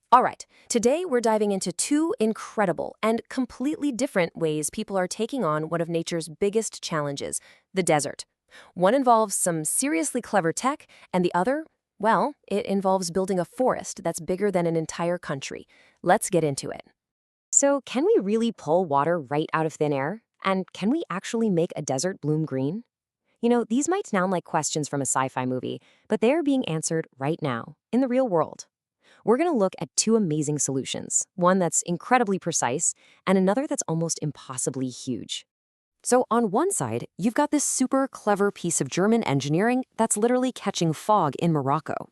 All right, today we're diving into two incredible and completely different ways people are taking on one of nature's biggest challenges, the desert. One involves some seriously clever tech, and the other, well, it involves building a forest that's bigger than an entire country. Let's get into it. So, can we really pull water right out of thin air? And can we actually make a desert bloom green? These might sound like questions from a sci fi movie, but they are being answered right now, in the real world. We're going to look at two amazing solutions, one that's incredibly precise and another that's almost impossibly huge. So on one side, you've got this super clever piece of German engineering that's literally catching fog in Morocco.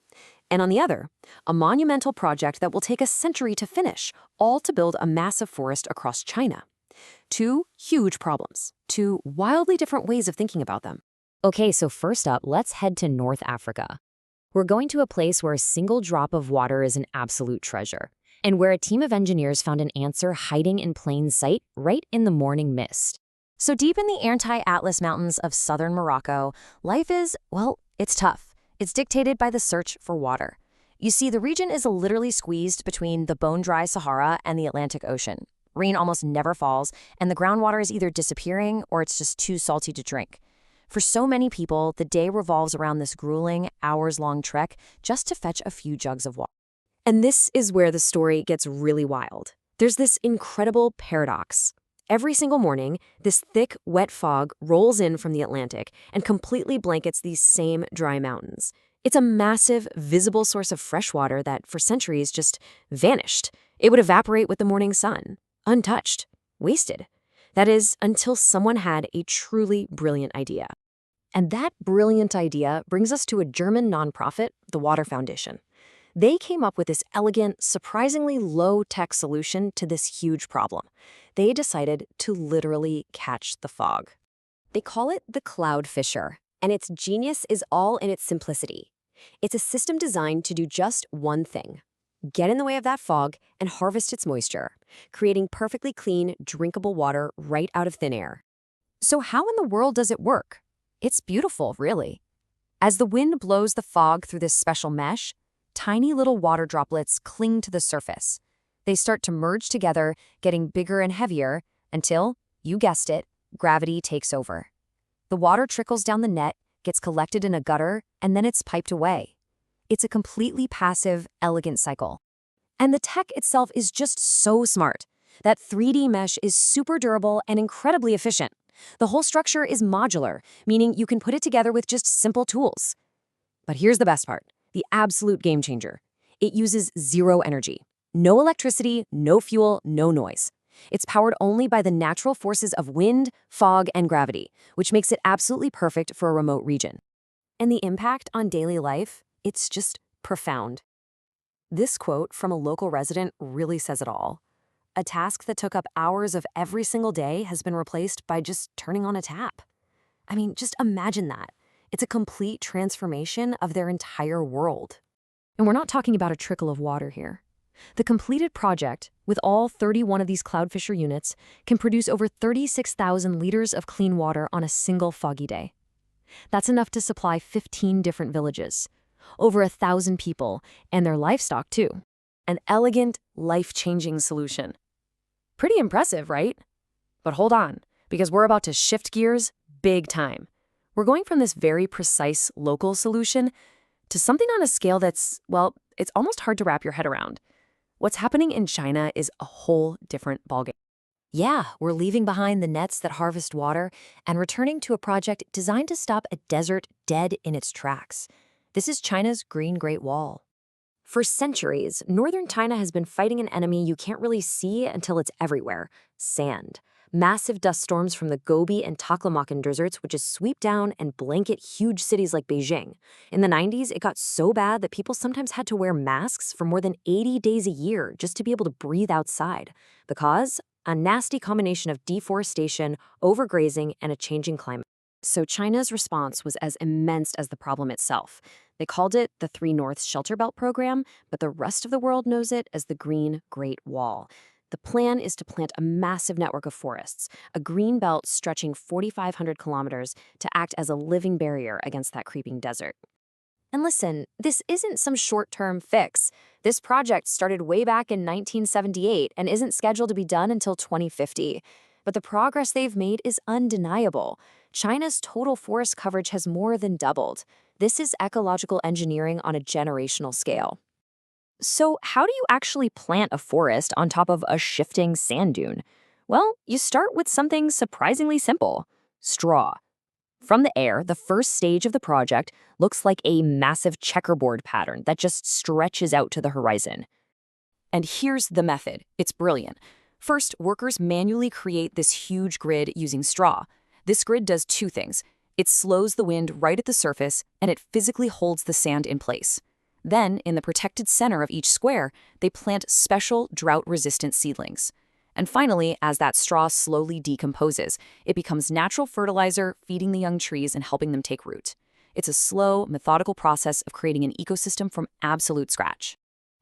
And on the other, a monumental project that will take a century to finish, all to build a massive forest across China. Two huge problems, two wildly different ways of thinking about them. Okay, so first up, let's head to North Africa. We're going to a place where a single drop of water is an absolute treasure, and where a team of engineers found an answer hiding in plain sight right in the morning mist. So deep in the anti-Atlas Mountains of southern Morocco, life is, well, it's tough. It's dictated by the search for water. You see, the region is literally squeezed between the bone-dry Sahara and the Atlantic Ocean. Rain almost never falls, and the groundwater is either disappearing or it's just too salty to drink. For so many people, the day revolves around this grueling, hours-long trek just to fetch a few jugs of water. And this is where the story gets really wild. There's this incredible paradox. Every single morning, this thick, wet fog rolls in from the Atlantic and completely blankets these same dry mountains. It's a massive, visible source of fresh water that, for centuries, just vanished. It would evaporate with the morning sun, untouched, wasted. That is, until someone had a truly brilliant idea. And that brilliant idea brings us to a German nonprofit, the Water Foundation. They came up with this elegant, surprisingly low-tech solution to this huge problem. They decided to literally catch the fog. They call it the cloud fisher, and its genius is all in its simplicity. It's a system designed to do just one thing: get in the way of that fog and harvest its moisture, creating perfectly clean, drinkable water right out of thin air. So how in the world does it work? It's beautiful, really. As the wind blows the fog through this special mesh, tiny little water droplets cling to the surface. They start to merge together, getting bigger and heavier, until, you guessed it, gravity takes over. The water trickles down the net, gets collected in a gutter, and then it's piped away. It's a completely passive, elegant cycle. And the tech itself is just so smart. That 3D mesh is super durable and incredibly efficient. The whole structure is modular, meaning you can put it together with just simple tools. But here's the best part, the absolute game changer. It uses zero energy. No electricity, no fuel, no noise. It's powered only by the natural forces of wind, fog, and gravity, which makes it absolutely perfect for a remote region. And the impact on daily life? It's just profound. This quote from a local resident really says it all. A task that took up hours of every single day has been replaced by just turning on a tap. I mean, just imagine that. It's a complete transformation of their entire world. And we're not talking about a trickle of water here. The completed project, with all 31 of these cloudfisher units, can produce over 36,000 liters of clean water on a single foggy day. That's enough to supply 15 different villages, over 1,000 people, and their livestock too. An elegant, life-changing solution. Pretty impressive, right? But hold on, because we're about to shift gears big time. We're going from this very precise local solution to something on a scale that's, well, it's almost hard to wrap your head around. What's happening in China is a whole different ballgame. Yeah, we're leaving behind the nets that harvest water and returning to a project designed to stop a desert dead in its tracks. This is China's Green Great Wall. For centuries, northern China has been fighting an enemy you can't really see until it's everywhere: sand. Massive dust storms from the Gobi and Taklamakan deserts would just sweep down and blanket huge cities like Beijing. In the 90s, it got so bad that people sometimes had to wear masks for more than 80 days a year just to be able to breathe outside. The cause? A nasty combination of deforestation, overgrazing, and a changing climate. So China's response was as immense as the problem itself. They called it the Three Norths Shelter Belt Program, but the rest of the world knows it as the Green Great Wall. The plan is to plant a massive network of forests, a green belt stretching 4,500 kilometers to act as a living barrier against that creeping desert. And listen, this isn't some short-term fix. This project started way back in 1978 and isn't scheduled to be done until 2050. But the progress they've made is undeniable. China's total forest coverage has more than doubled. This is ecological engineering on a generational scale. So, how do you actually plant a forest on top of a shifting sand dune? Well, you start with something surprisingly simple: straw. From the air, the first stage of the project looks like a massive checkerboard pattern that just stretches out to the horizon. And here's the method. It's brilliant. First, workers manually create this huge grid using straw. This grid does two things. It slows the wind right at the surface, and it physically holds the sand in place. Then, in the protected center of each square, they plant special drought-resistant seedlings. And finally, as that straw slowly decomposes, it becomes natural fertilizer, feeding the young trees and helping them take root. It's a slow, methodical process of creating an ecosystem from absolute scratch.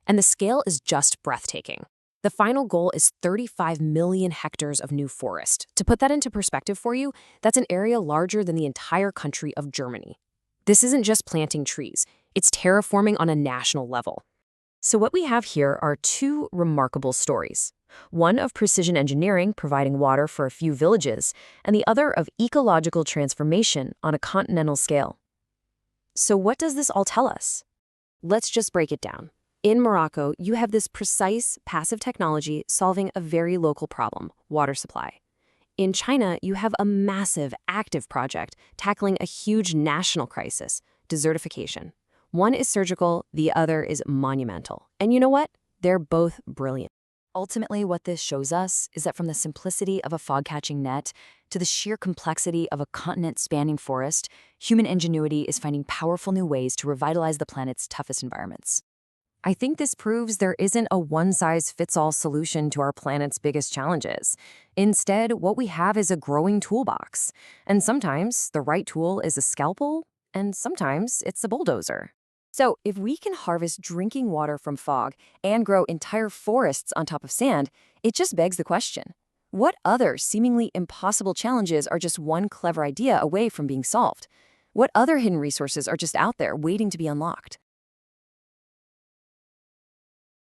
And the scale is just breathtaking. The final goal is 35 million hectares of new forest. To put that into perspective for you, that's an area larger than the entire country of Germany. This isn't just planting trees, it's terraforming on a national level. So what we have here are two remarkable stories. One of precision engineering providing water for a few villages, and the other of ecological transformation on a continental scale. So what does this all tell us? Let's just break it down. In Morocco, you have this precise, passive technology solving a very local problem: water supply. In China, you have a massive, active project tackling a huge national crisis: desertification. One is surgical, the other is monumental. And you know what? They're both brilliant. Ultimately, what this shows us is that from the simplicity of a fog-catching net to the sheer complexity of a continent-spanning forest, human ingenuity is finding powerful new ways to revitalize the planet's toughest environments. I think this proves there isn't a one-size-fits-all solution to our planet's biggest challenges. Instead, what we have is a growing toolbox. And sometimes the right tool is a scalpel, and sometimes it's a bulldozer. So if we can harvest drinking water from fog and grow entire forests on top of sand, it just begs the question: what other seemingly impossible challenges are just one clever idea away from being solved? What other hidden resources are just out there waiting to be unlocked?